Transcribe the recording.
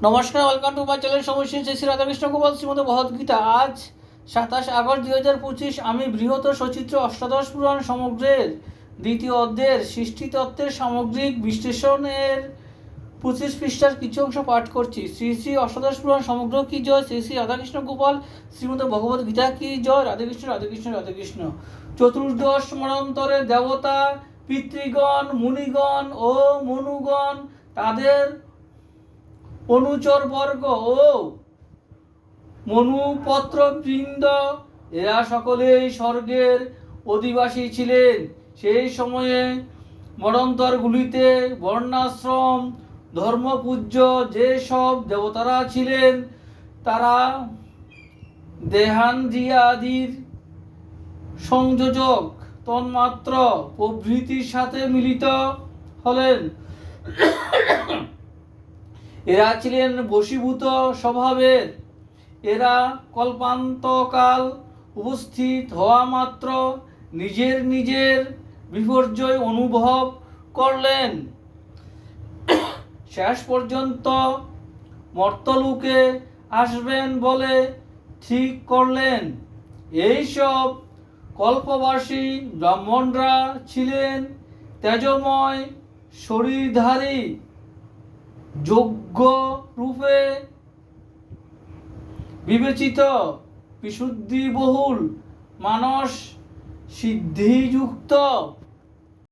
নমস্কার, welcome to my channel সমস্যা শ্রী রাধাকৃষ্ণ গোপাল শ্রীমদ ভগবদ্গীতা। আজ 27 আগস্ট 2025। আমি বৃহৎ সচিত্র অষ্টাদশ পুরাণ সমগ্রের দ্বিতীয় অধ্যায়ের সৃষ্টি তত্ত্বের সামগ্রিক বিশ্লেষণের 25 পৃষ্ঠার কিছু অংশ পাঠ করছি। শ্রী শ্রী অষ্টাদশ পুরাণ সমগ্র কি জয়, শ্রী শ্রী রাধাকৃষ্ণ গোপাল শ্রীমদ ভগবদ্গীতা কি জয়। রাধেকৃষ্ণ রাধেকৃষ্ণ রাধেকৃষ্ণ। চতুর্দশ মনন্তরে দেবতা, পিতৃগণ, মুনিগণ ও মনুগণ, তাদের অনুচর বর্গ ও মনুপত্রবৃন্দ, এরা সকলেই স্বর্গের অধিবাসী ছিলেন। সেই সময়ে মন্বন্তরগুলিতে বর্ণাশ্রম ধর্মপূজ্য যে সব দেবতারা ছিলেন, তারা দেহান্দ্রিয়াদির সংযোজক তন্মাত্র প্রভৃতির সাথে মিলিত হলেন। এরা ছিলেন বশীভূত স্বভাবের। এরা কল্পান্তকাল উপস্থিত হওয়া মাত্র নিজের নিজের বিপর্যয় অনুভব করলেন। শেষ পর্যন্ত মর্তলোকে আসবেন বলে ঠিক করলেন। এইসব কল্পবাসী ব্রাহ্মণরা ছিলেন তেজময় শরীরধারী, যোগ্য রূপে বিবেচিত, বিশুদ্ধিবহুল, মানস সিদ্ধিযুক্ত